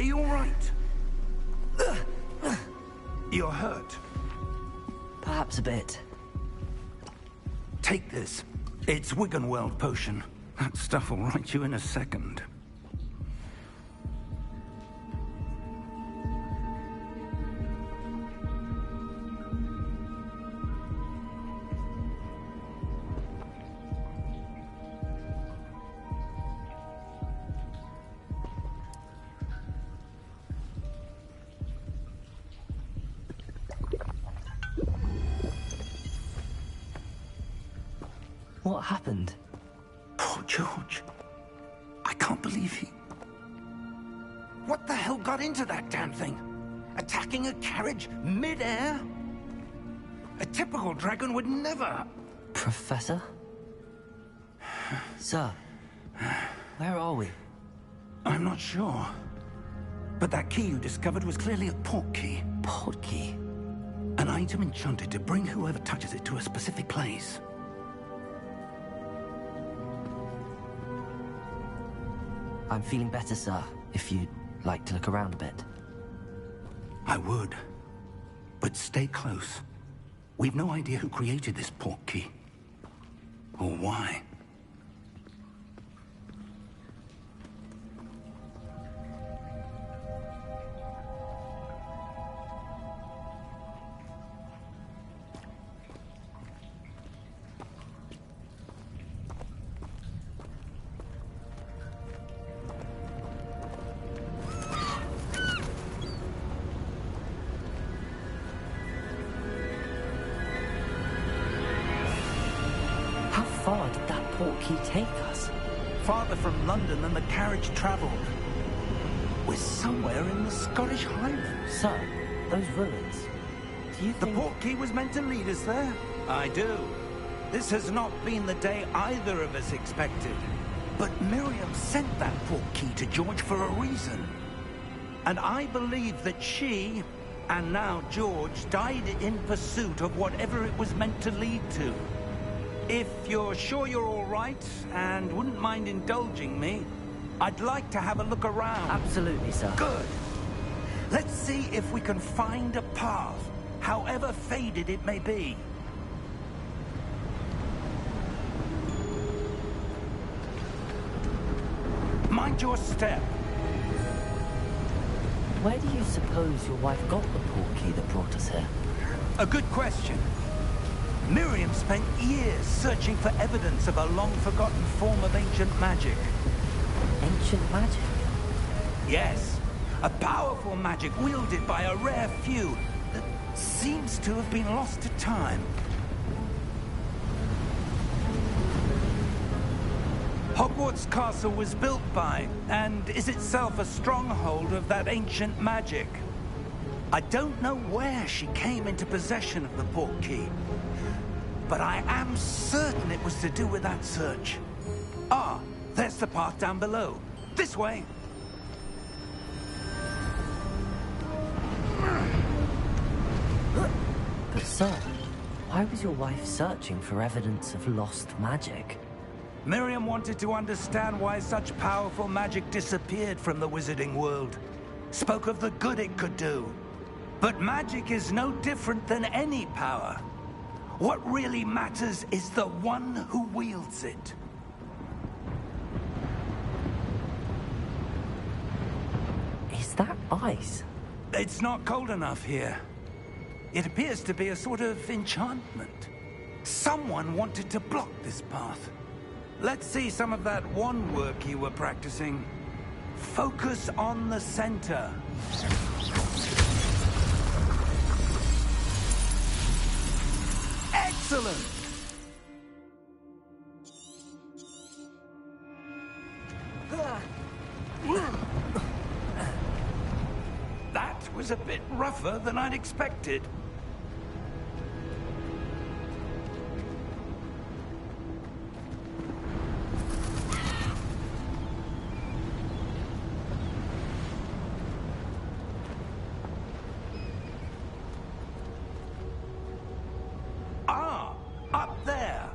you all right? You're hurt. Perhaps a bit. Take this. It's Wiggenweld potion. That stuff will right you in a second. What happened? Poor George. I can't believe he... What the hell got into that damn thing? Attacking a carriage mid-air? A typical dragon would never... Professor? Sir, where are we? I'm not sure. But that key you discovered was clearly a port key. Port key? An item enchanted to bring whoever touches it to a specific place. I'm feeling better, sir, if you'd like to look around a bit. I would. But stay close. We've no idea who created this port key. Or why. How far did that port key take us? Farther from London than the carriage travelled. We're somewhere in the Scottish Highlands. Sir, those ruins. Do you The think... port key was meant to lead us there? I do. This has not been the day either of us expected. But Miriam sent that port key to George for a reason. And I believe that she, and now George, died in pursuit of whatever it was meant to lead to. If you're sure you're all right, and wouldn't mind indulging me, I'd like to have a look around. Absolutely, sir. Good. Let's see if we can find a path, however faded it may be. Mind your step. Where do you suppose your wife got the port key that brought us here? A good question. Miriam spent years searching for evidence of a long-forgotten form of ancient magic. Ancient magic? Yes, a powerful magic wielded by a rare few that seems to have been lost to time. Hogwarts Castle was built by, and is itself a stronghold of that ancient magic. I don't know where she came into possession of the port key, but I am certain it was to do with that search. Ah, there's the path down below. This way. But sir, why was your wife searching for evidence of lost magic? Miriam wanted to understand why such powerful magic disappeared from the wizarding world. Spoke of the good it could do. But magic is no different than any power. What really matters is the one who wields it. Is that ice? It's not cold enough here. It appears to be a sort of enchantment. Someone wanted to block this path. Let's see some of that wand work you were practicing. Focus on the center. Excellent! That was a bit rougher than I'd expected. Ah, up there.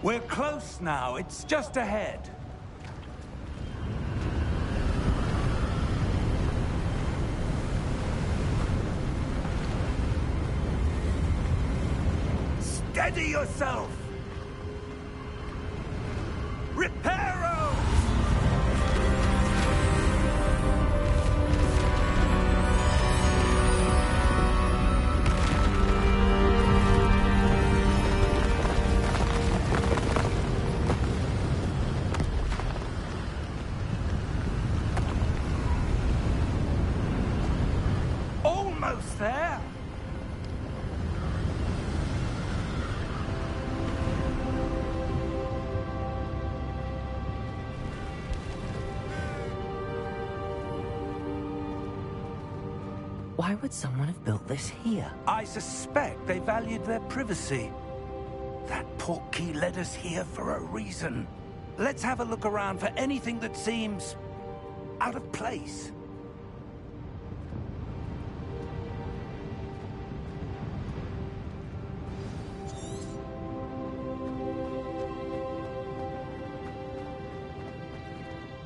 We're close now. It's just ahead. Steady yourself! Reparo! Almost there! Why would someone have built this here? I suspect they valued their privacy. That portkey led us here for a reason. Let's have a look around for anything that seems out of place.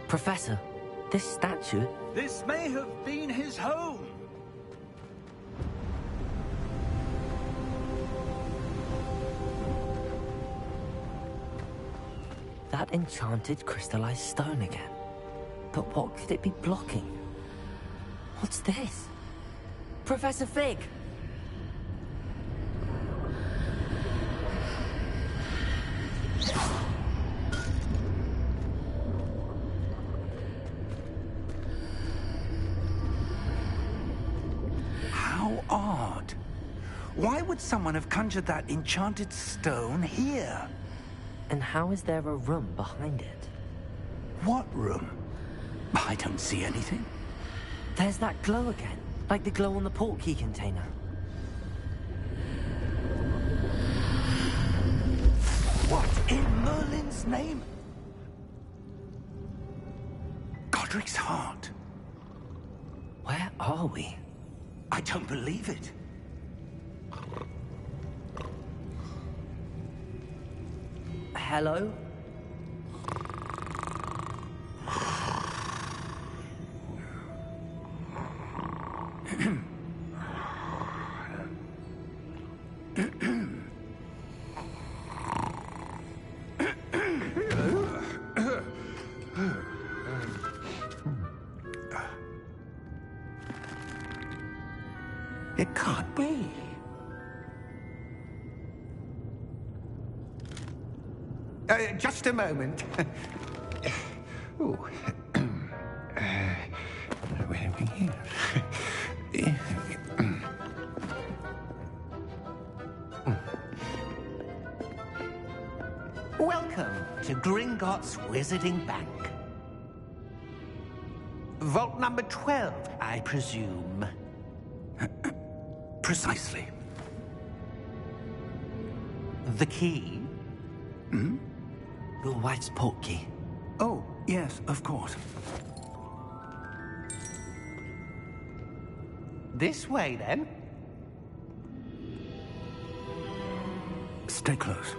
Professor, this statue... This may have been his home. That enchanted crystallized stone again. But what could it be blocking? What's this? Professor Fig! How odd. Why would someone have conjured that enchanted stone here? And how is there a room behind it? What room? I don't see anything. There's that glow again, like the glow on the portkey container. What in Merlin's name? Godric's heart. Where are we? I don't believe it. Hello? It can't be. Just a moment. Ooh. Where are we here? Welcome to Gringotts Wizarding Bank. Vault number 12, I presume. Precisely. The key? Hmm? Your wife's portkey. Oh, yes, of course. This way, then. Stay close.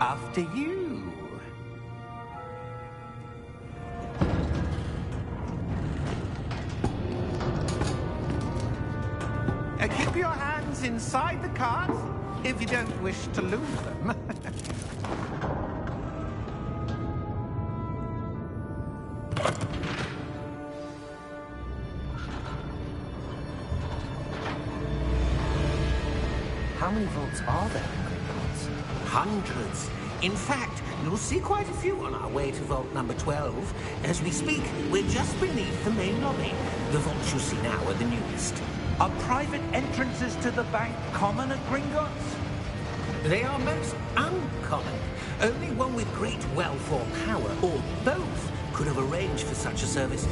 After you. Keep your hands inside the cart if you don't wish to lose them. How many vaults are there in Gringotts? Hundreds. In fact, you'll see quite a few on our way to vault number 12. As we speak, we're just beneath the main lobby. The vaults you see now are the newest. Are private entrances to the bank common at Gringotts? They are most uncommon. Only one with great wealth or power, or both, could have arranged for such a service.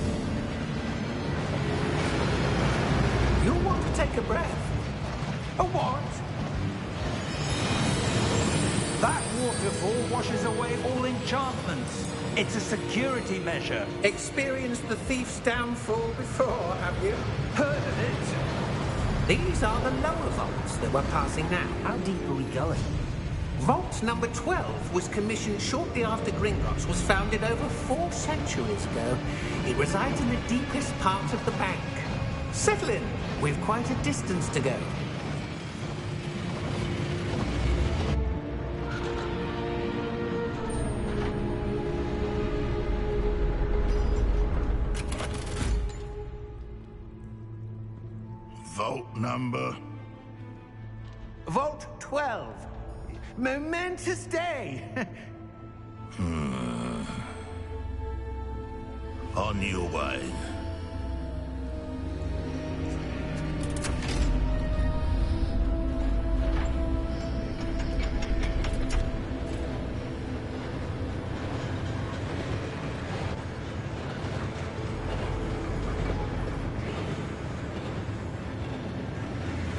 You'll want to take a breath. A what? That waterfall washes away all enchantments. It's a security measure. Experienced the thief's downfall before, have you? Heard of it? These are the lower vaults that we're passing now. How deep are we going? Vault number 12 was commissioned shortly after Gringotts was founded over 4 centuries ago. It resides in the deepest part of the bank. Settle in. We've quite a distance to go. Vault number? Vault 12. Momentous day. On your way.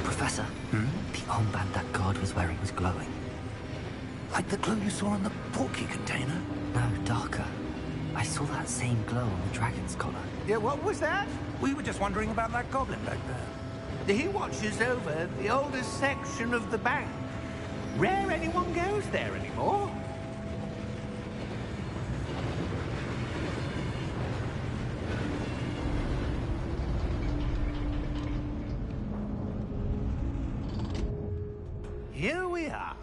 Professor, the armband that guard was wearing was glowing. Like the glow you saw in the porky container? No, darker. I saw that same glow on the dragon's collar. Yeah, what was that? We were just wondering about that goblin back there. He watches over the oldest section of the bank. Rare anyone goes there anymore. Here we are.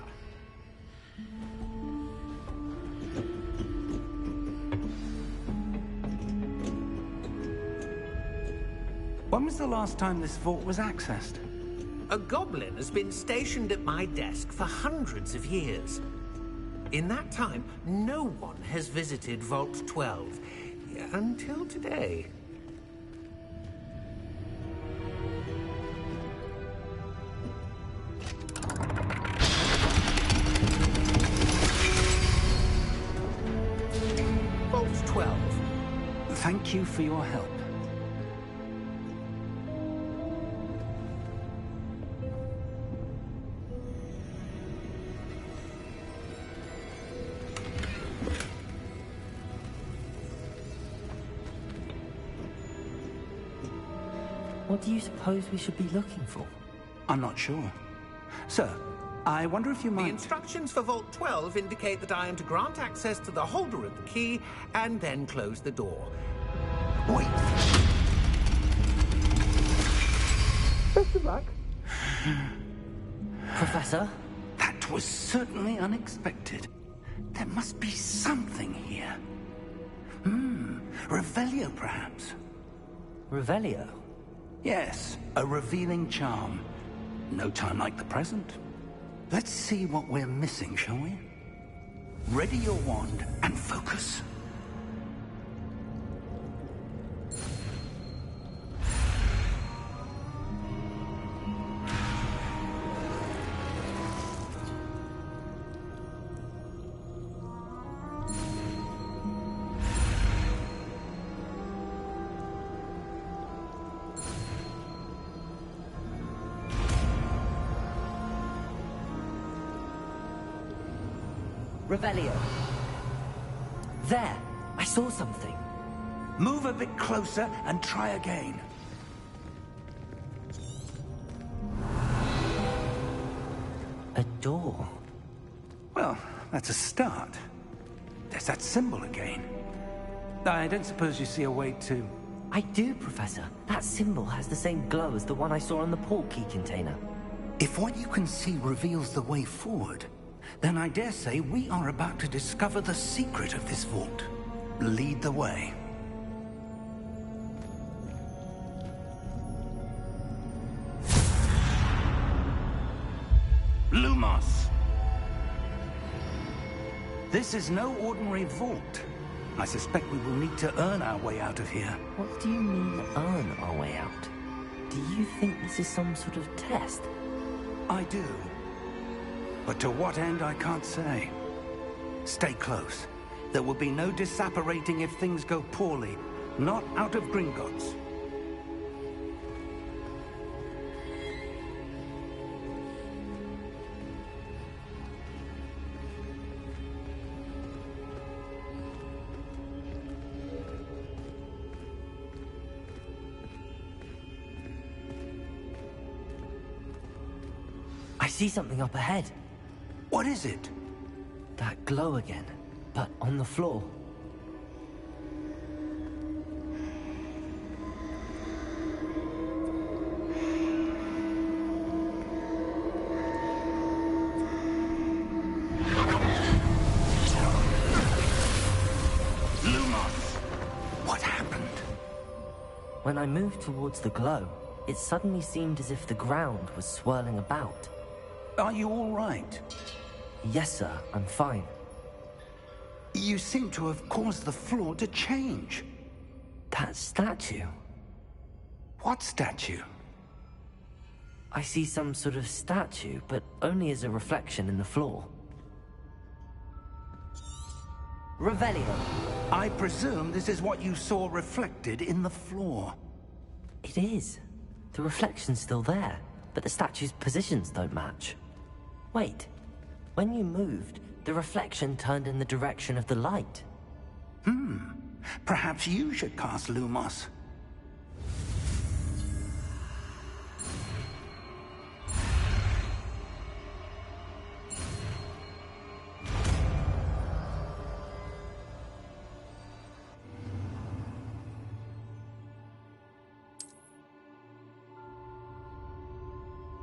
When was the last time this vault was accessed? A goblin has been stationed at my desk for hundreds of years. In that time, no one has visited Vault 12 until today. Vault 12. Thank you for your help. What do you suppose we should be looking for? I'm not sure. Sir, I wonder if you The might... instructions for Vault 12 indicate that I am to grant access to the holder of the key and then close the door. Wait! Best of luck. Professor? That was certainly unexpected. There must be something here. Revelio, perhaps? Revelio? Yes, a revealing charm. No time like the present. Let's see what we're missing, shall we? Ready your wand and focus. Revelio. There! I saw something. Move a bit closer and try again. A door. Well, that's a start. There's that symbol again. I don't suppose you see a way to... I do, Professor. That symbol has the same glow as the one I saw on the port key container. If what you can see reveals the way forward, then I dare say we are about to discover the secret of this vault. Lead the way. Lumos! This is no ordinary vault. I suspect we will need to earn our way out of here. What do you mean, earn our way out? Do you think this is some sort of test? I do. But to what end, I can't say. Stay close. There will be no disapparating if things go poorly. Not out of Gringotts. see something up ahead. What is it? That glow again, but on the floor. When I moved towards the glow, it suddenly seemed as if the ground was swirling about. Are you all right? Yes, sir, I'm fine. You seem to have caused the floor to change. That statue? What statue? I see some sort of statue, but only as a reflection in the floor. Revelio. I presume this is what you saw reflected in the floor. It is. The reflection's still there, but the statue's positions don't match. Wait. When you moved, the reflection turned in the direction of the light. Perhaps you should cast Lumos.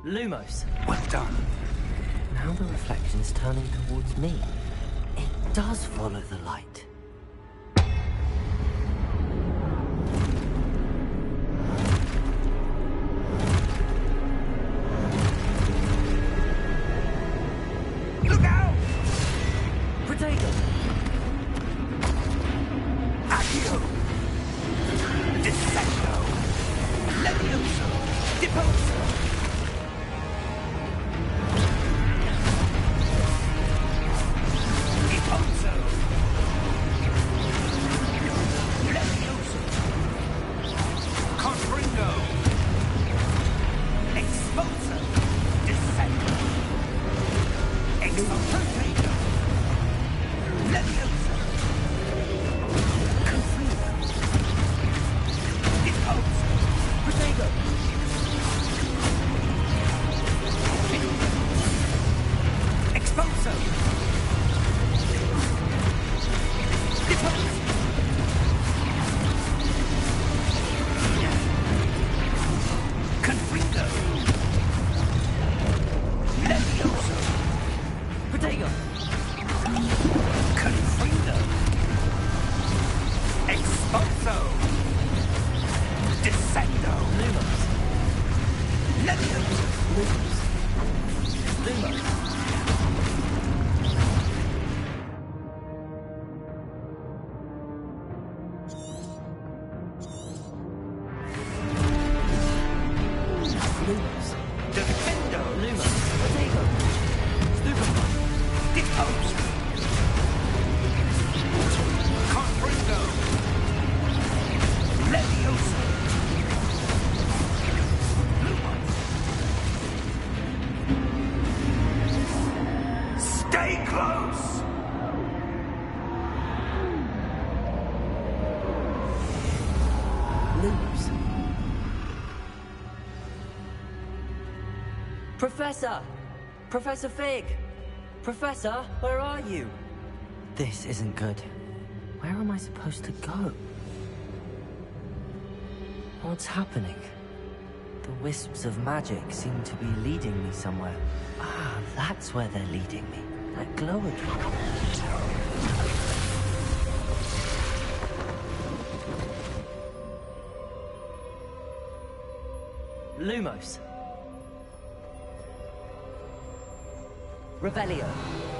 Lumos. Well done. Now the reflection's turning towards me. It does follow the light. Look out! Potato! Accio! Descendo! Levioso! Deposo! Professor! Professor Fig! Professor, where are you? This isn't good. Where am I supposed to go? What's happening? The wisps of magic seem to be leading me somewhere. Ah, that's where they're leading me. That glow again. Lumos. Revelio.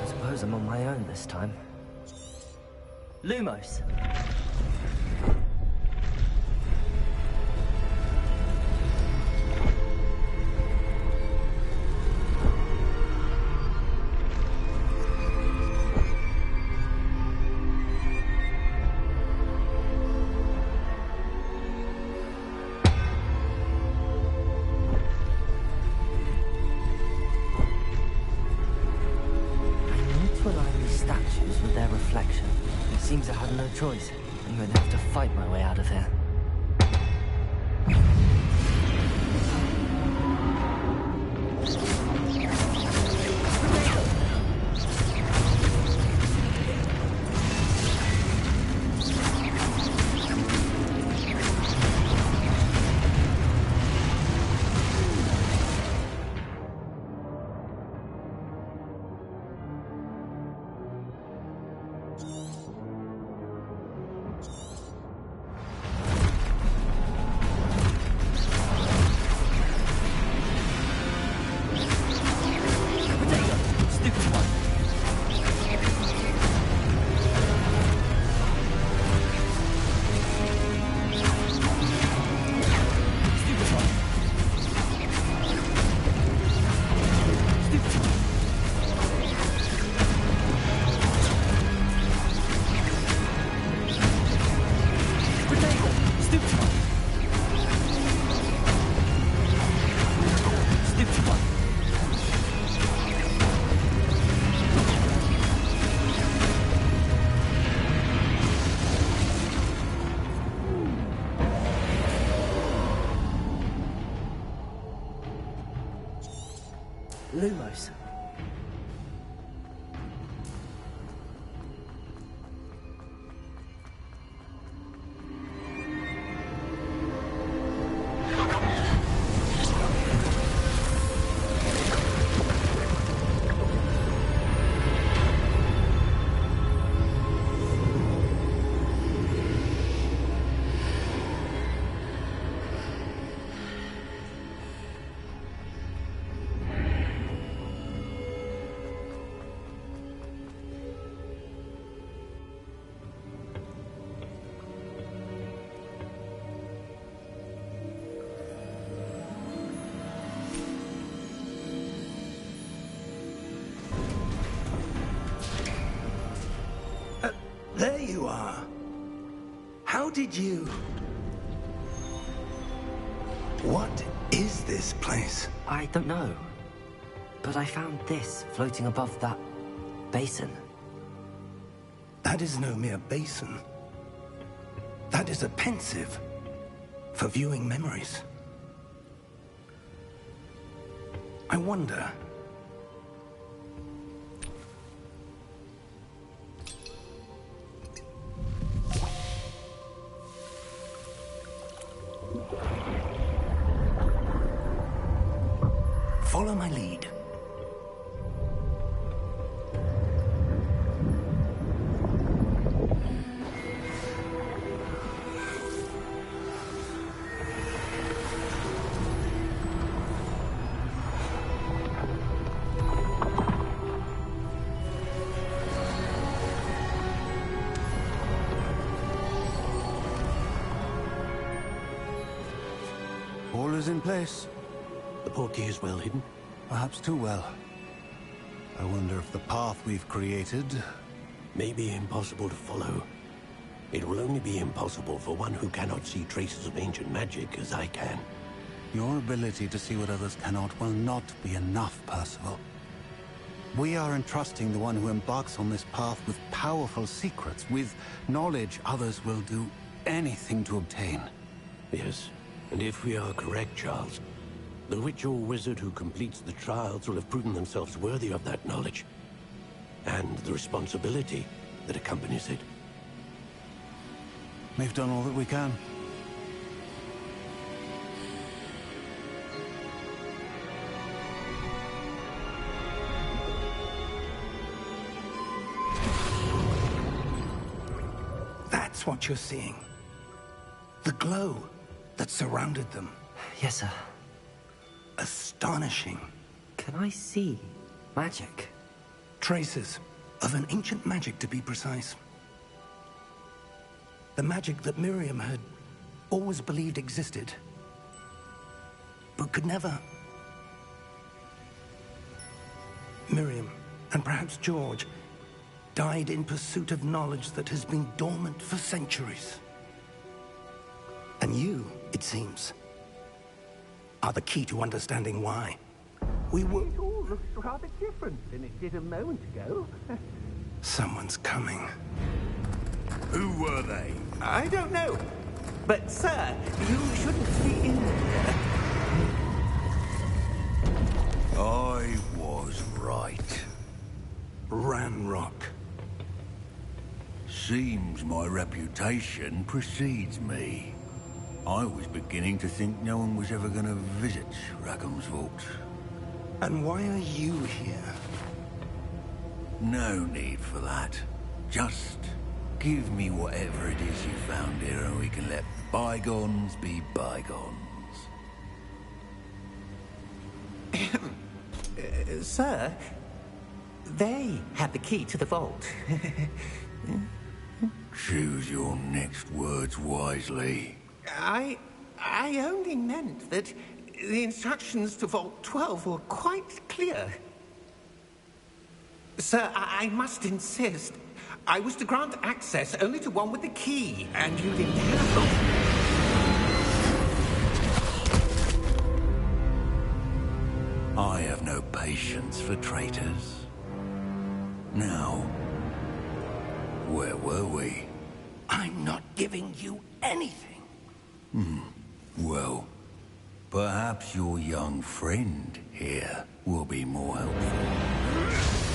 I suppose I'm on my own this time. Lumos. Seems I had no choice. I'm going to have to fight my way out of here. Lumos. There you are. How did you... What is this place? I don't know. But I found this floating above that basin. That is no mere basin. That is a pensive for viewing memories. I wonder... Follow my lead. All is in place. The portkey is well hidden. Perhaps too well. I wonder if the path we've created... May be impossible to follow. It will only be impossible for one who cannot see traces of ancient magic as I can. Your ability to see what others cannot will not be enough, Percival. We are entrusting the one who embarks on this path with powerful secrets, with knowledge others will do anything to obtain. Yes, and if we are correct, Charles, the witch or wizard who completes the trials will have proven themselves worthy of that knowledge, and the responsibility that accompanies it. We've done all that we can. That's what you're seeing. The glow that surrounded them. Yes, sir. Astonishing. Can I see magic? Traces of an ancient magic, to be precise. The magic that Miriam had always believed existed, but could never. Miriam, and perhaps George, died in pursuit of knowledge that has been dormant for centuries. And you, it seems, are the key to understanding why. We were... It all looks rather different than it did a moment ago. Someone's coming. Who were they? I don't know. But, sir, you shouldn't be in here. I was right. Ranrock. Seems my reputation precedes me. I was beginning to think no one was ever going to visit Rackham's vault. And why are you here? No need for that. Just give me whatever it is you found here and we can let bygones be bygones. Sir, they had the key to the vault. Choose your next words wisely. I only meant that the instructions to Vault 12 were quite clear. Sir, I must insist. I was to grant access only to one with the key, and you didn't have it. I have no patience for traitors. Now, where were we? I'm not giving you anything. Well, Perhaps your young friend here will be more helpful.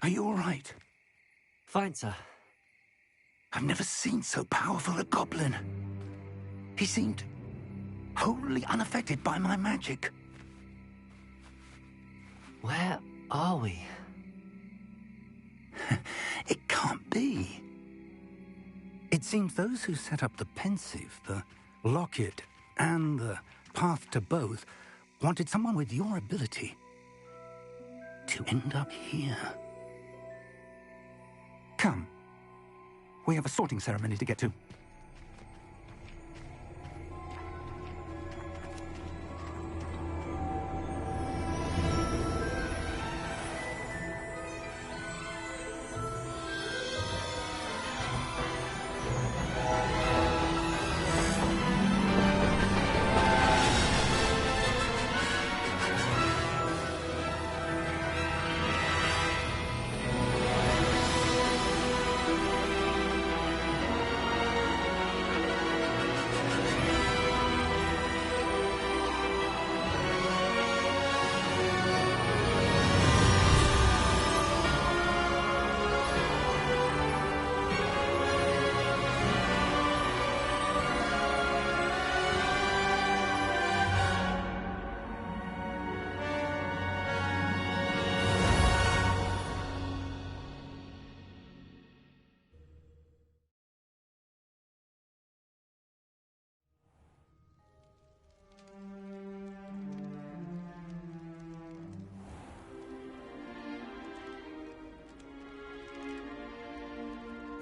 Are you all right? Fine, sir. I've never seen so powerful a goblin. He seemed wholly unaffected by my magic. Where are we? It can't be. It seems those who set up the pensive, the locket, and the path to both wanted someone with your ability to end up here. Come. We have a sorting ceremony to get to.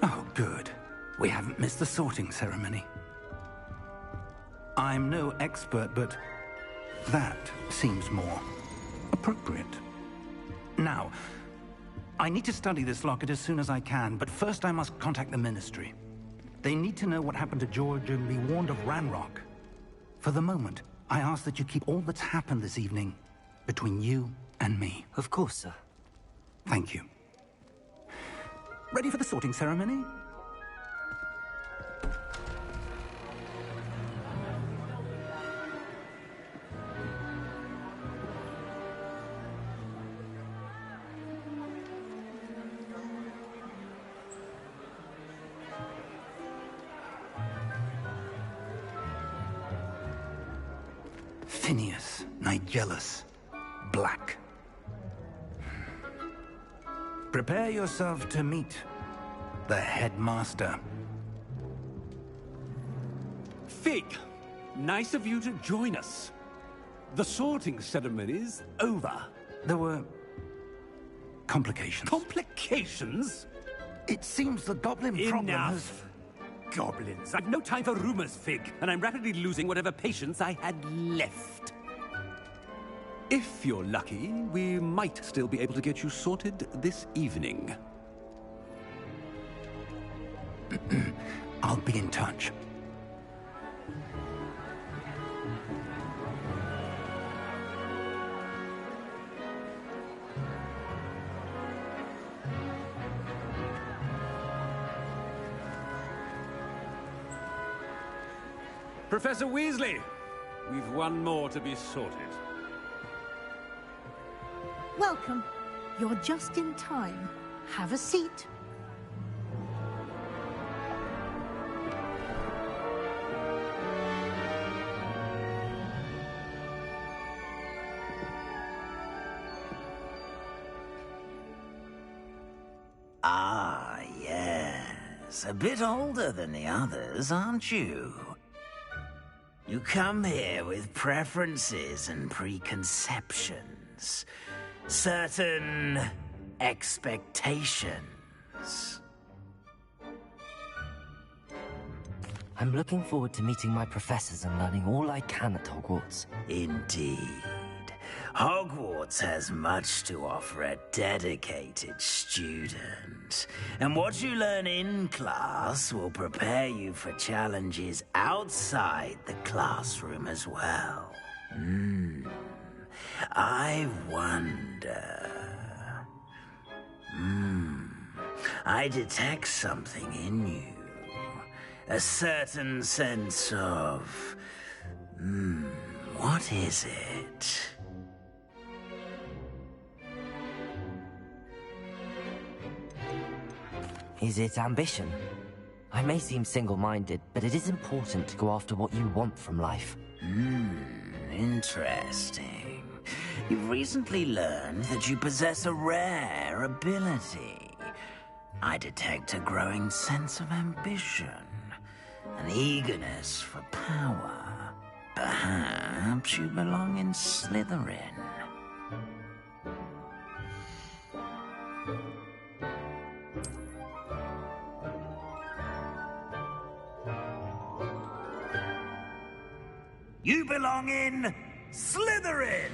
Oh, good. We haven't missed the sorting ceremony. I'm no expert, but that seems more appropriate. Now, I need to study this locket as soon as I can, but first I must contact the Ministry. They need to know what happened to George and be warned of Ranrock. For the moment, I ask that you keep all that's happened this evening between you and me. Of course, sir. Thank you. Ready for the sorting ceremony? Phineas, Nigellus, Black. Prepare yourself to meet the headmaster. Fig, nice of you to join us. The sorting ceremony's over. There were complications. Complications? It seems the goblin problem has... Enough! Goblins. I've no time for rumors, Fig, and I'm rapidly losing whatever patience I had left. If you're lucky, we might still be able to get you sorted this evening. I'll be in touch. Professor Weasley, we've one more to be sorted. Welcome. You're just in time. Have a seat. Ah, yes. A bit older than the others, aren't you? You come here with preferences and preconceptions. Certain expectations. I'm looking forward to meeting my professors and learning all I can at Hogwarts. Indeed. Hogwarts has much to offer a dedicated student. And what you learn in class will prepare you for challenges outside the classroom as well. I wonder... I detect something in you. A certain sense of... what is it? Is it ambition? I may seem single-minded, but it is important to go after what you want from life. Interesting. You've recently learned that you possess a rare ability. I detect a growing sense of ambition, an eagerness for power. Perhaps you belong in Slytherin. You belong in Slytherin!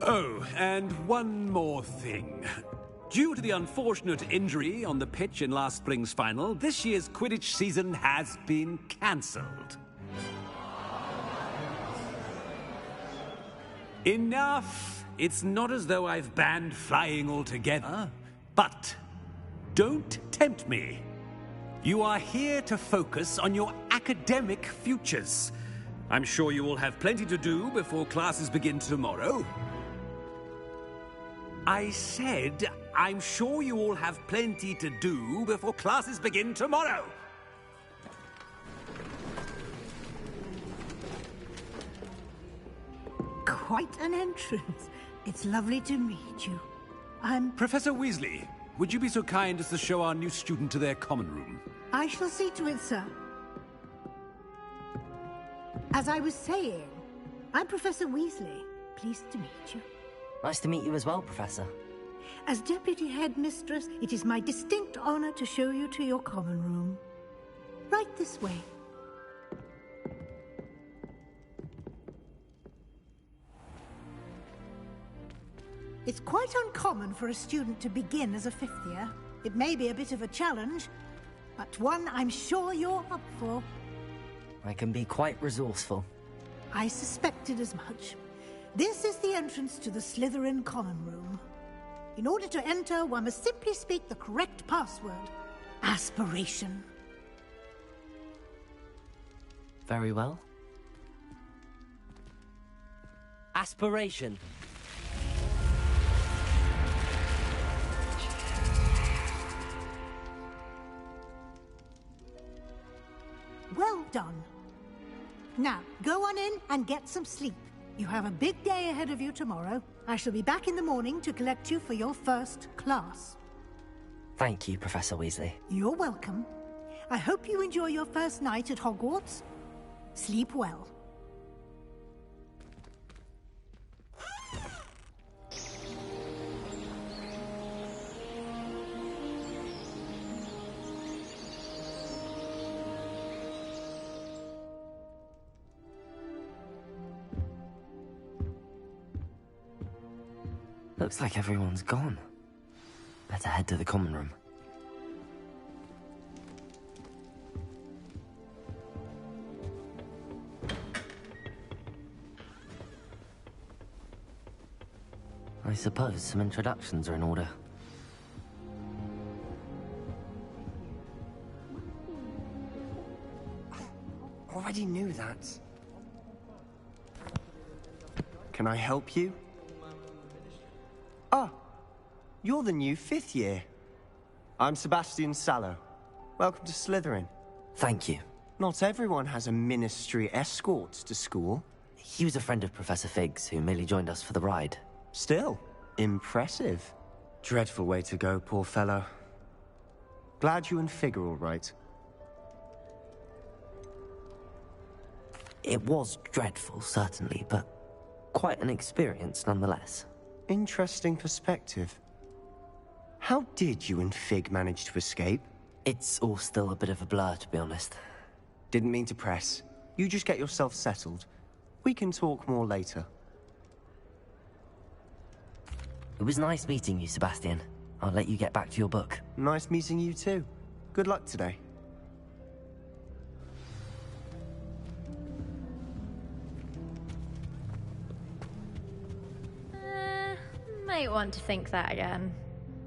Oh, and one more thing. Due to the unfortunate injury on the pitch in last spring's final, this year's Quidditch season has been cancelled. Enough! It's not as though I've banned flying altogether, but don't tempt me. You are here to focus on your academic futures. I'm sure you will have plenty to do before classes begin tomorrow. I said, I'm sure you all have plenty to do before classes begin tomorrow. Quite an entrance. It's lovely to meet you. I'm... Professor Weasley, would you be so kind as to show our new student to their common room? I shall see to it, sir. As I was saying, I'm Professor Weasley. Pleased to meet you. Nice to meet you as well, Professor. As Deputy Headmistress, it is my distinct honor to show you to your common room. Right this way. It's quite uncommon for a student to begin as a fifth year. It may be a bit of a challenge, but one I'm sure you're up for. I can be quite resourceful. I suspected as much. This is the entrance to the Slytherin common room. In order to enter, one must simply speak the correct password. Aspiration. Very well. Aspiration. Well done. Now, go on in and get some sleep. You have a big day ahead of you tomorrow. I shall be back in the morning to collect you for your first class. Thank you, Professor Weasley. You're welcome. I hope you enjoy your first night at Hogwarts. Sleep well. Looks like everyone's gone. Better head to the common room. I suppose some introductions are in order. Already knew that. Can I help you? Ah, you're the new 5th year. I'm Sebastian Sallow. Welcome to Slytherin. Thank you. Not everyone has a ministry escort to school. He was a friend of Professor Fig's who merely joined us for the ride. Still, impressive. Dreadful way to go, poor fellow. Glad you and Fig are all right. It was dreadful, certainly, but quite an experience nonetheless. Interesting perspective. How did you and Fig manage to escape? It's all still a bit of a blur, to be honest. Didn't mean to press. You just get yourself settled. We can talk more later. It was nice meeting you, Sebastian. I'll let you get back to your book. Nice meeting you too. Good luck today. Might want to think that again.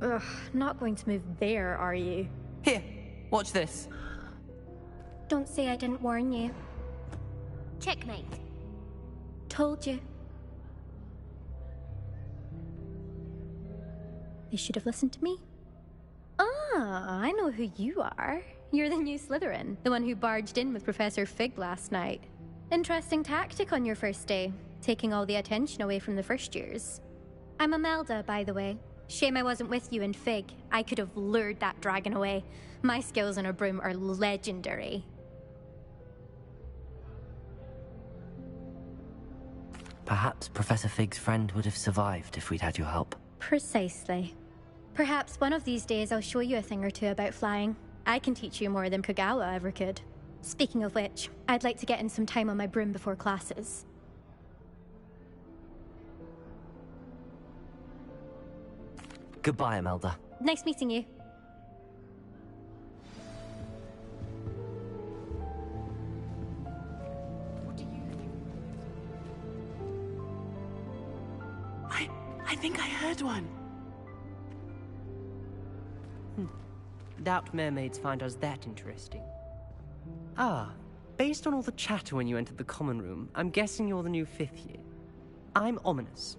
Ugh, not going to move there, are you? Here, watch this. Don't say I didn't warn you. Checkmate. Told you. They should have listened to me. Ah, I know who you are. You're the new Slytherin, the one who barged in with Professor Fig last night. Interesting tactic on your first day, taking all the attention away from the first years. I'm Imelda, by the way. Shame I wasn't with you in Fig. I could have lured that dragon away. My skills on a broom are legendary. Perhaps Professor Fig's friend would have survived if we'd had your help. Precisely. Perhaps one of these days I'll show you a thing or two about flying. I can teach you more than Kagawa ever could. Speaking of which, I'd like to get in some time on my broom before classes. Goodbye, Imelda. Nice meeting you. I think I heard one. Doubt mermaids find us that interesting. Ah, based on all the chatter when you entered the common room, I'm guessing you're the new 5th year. I'm Ominous.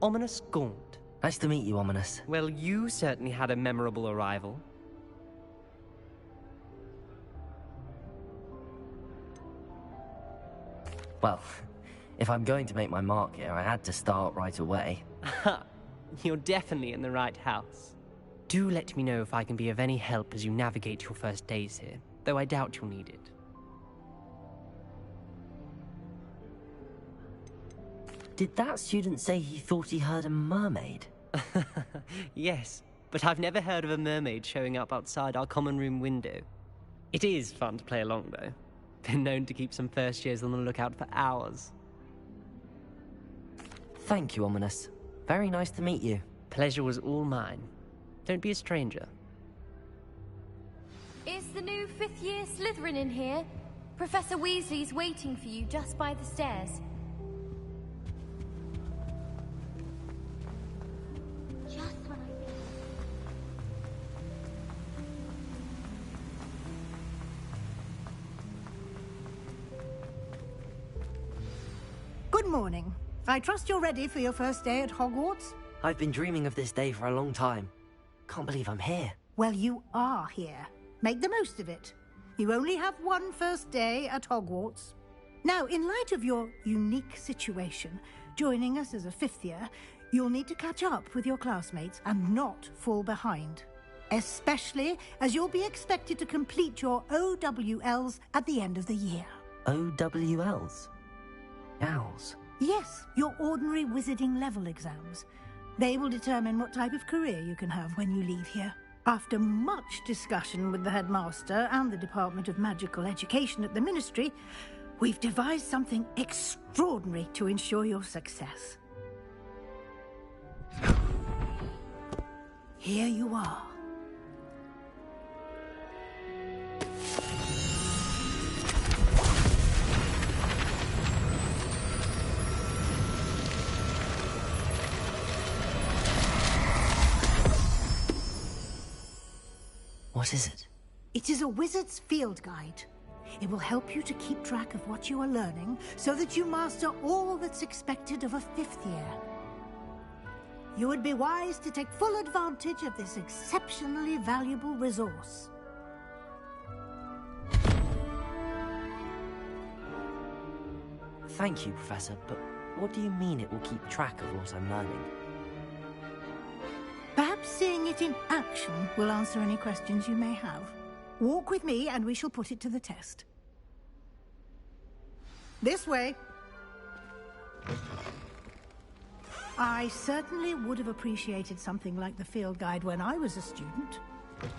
Ominous Gaunt. Nice to meet you, Ominous. Well, you certainly had a memorable arrival. Well, if I'm going to make my mark here, I had to start right away. You're definitely in the right house. Do let me know if I can be of any help as you navigate your first days here, though I doubt you'll need it. Did that student say he thought he heard a mermaid? Yes, but I've never heard of a mermaid showing up outside our common room window. It is fun to play along, though. Been known to keep some first years on the lookout for hours. Thank you, Ominous. Very nice to meet you. Pleasure was all mine. Don't be a stranger. Is the new 5th year Slytherin in here? Professor Weasley's waiting for you just by the stairs. Just when I think... Good morning. I trust you're ready for your first day at Hogwarts? I've been dreaming of this day for a long time. Can't believe I'm here. Well, you are here. Make the most of it. You only have one first day at Hogwarts. Now, in light of your unique situation, joining us as a 5th year, you'll need to catch up with your classmates and not fall behind. Especially as you'll be expected to complete your OWLs at the end of the year. OWLs? Owls? Yes, your ordinary wizarding level exams. They will determine what type of career you can have when you leave here. After much discussion with the headmaster and the Department of Magical Education at the Ministry, we've devised something extraordinary to ensure your success. Here you are. What is it? It is a wizard's field guide. It will help you to keep track of what you are learning so that you master all that's expected of a 5th year. You would be wise to take full advantage of this exceptionally valuable resource. Thank you, Professor, but what do you mean it will keep track of what I'm learning? Perhaps seeing it in action will answer any questions you may have. Walk with me and we shall put it to the test. This way. I certainly would have appreciated something like the field guide when I was a student.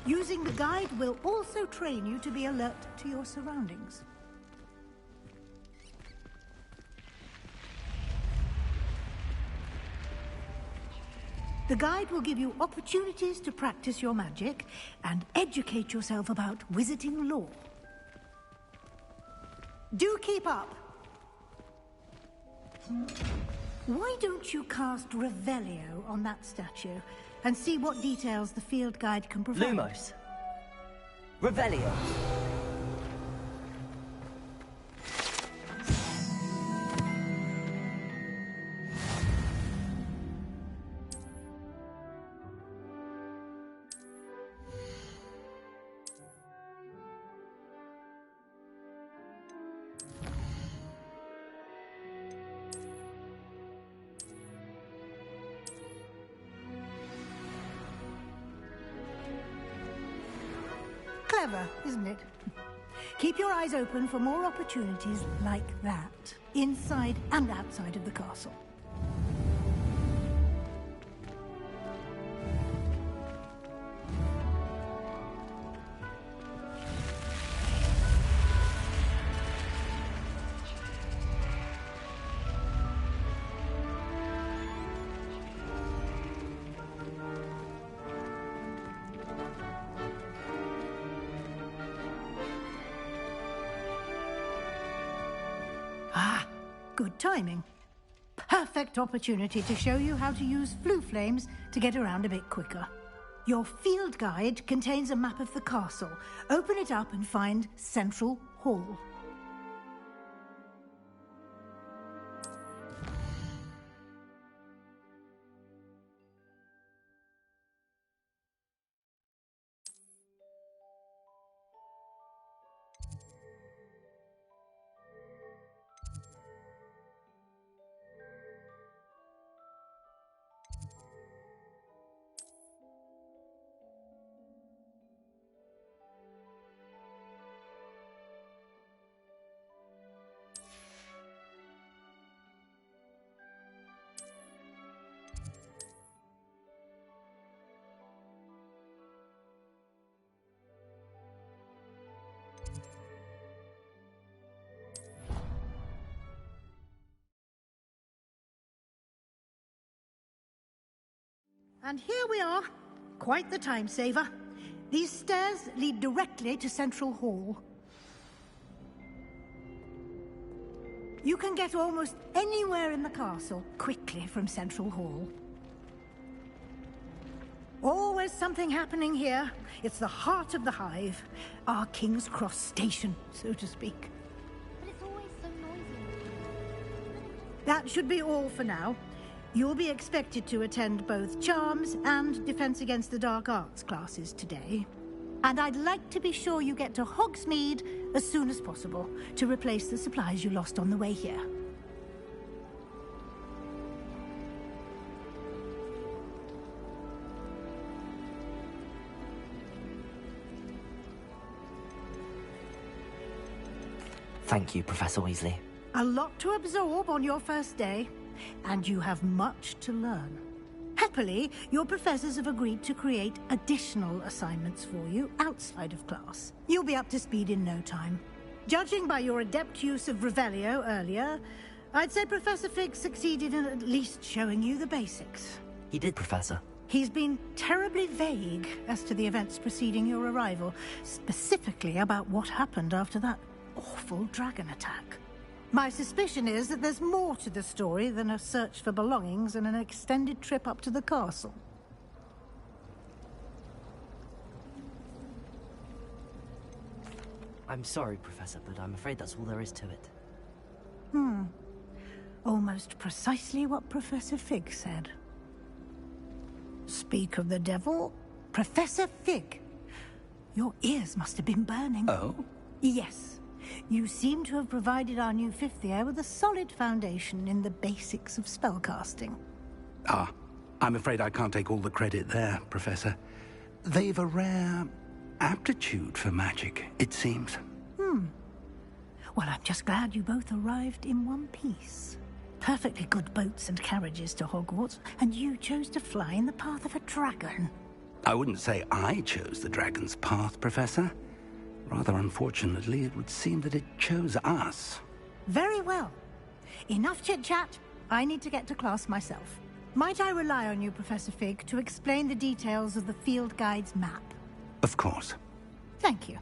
Using the guide will also train you to be alert to your surroundings. The guide will give you opportunities to practice your magic and educate yourself about wizarding lore. Do keep up! Why don't you cast Revelio on that statue and see what details the field guide can provide? Lumos. Revelio. Clever, isn't it? Keep your eyes open for more opportunities like that, inside and outside of the castle. Good timing. Perfect opportunity to show you how to use flue flames to get around a bit quicker. Your field guide contains a map of the castle. Open it up and find Central Hall. And here we are. Quite the time saver. These stairs lead directly to Central Hall. You can get almost anywhere in the castle quickly from Central Hall. Always something happening here. It's the heart of the hive. Our King's Cross station, so to speak. But it's always so noisy. That should be all for now. You'll be expected to attend both Charms and Defense Against the Dark Arts classes today. And I'd like to be sure you get to Hogsmeade as soon as possible to replace the supplies you lost on the way here. Thank you, Professor Weasley. A lot to absorb on your first day, and you have much to learn. Happily, your professors have agreed to create additional assignments for you outside of class. You'll be up to speed in no time. Judging by your adept use of Revelio earlier, I'd say Professor Fig succeeded in at least showing you the basics. He did, Professor. He's been terribly vague as to the events preceding your arrival, specifically about what happened after that awful dragon attack. My suspicion is that there's more to the story than a search for belongings and an extended trip up to the castle. I'm sorry, Professor, but I'm afraid that's all there is to it. Almost precisely what Professor Fig said. Speak of the devil, Professor Fig. Your ears must have been burning. Oh? Yes. You seem to have provided our new fifth year with a solid foundation in the basics of spellcasting. Ah, I'm afraid I can't take all the credit there, Professor. They've a rare aptitude for magic, it seems. Well, I'm just glad you both arrived in one piece. Perfectly good boats and carriages to Hogwarts, and you chose to fly in the path of a dragon. I wouldn't say I chose the dragon's path, Professor. Rather unfortunately, it would seem that it chose us. Very well. Enough chit-chat. I need to get to class myself. Might I rely on you, Professor Fig, to explain the details of the field guide's map? Of course. Thank you.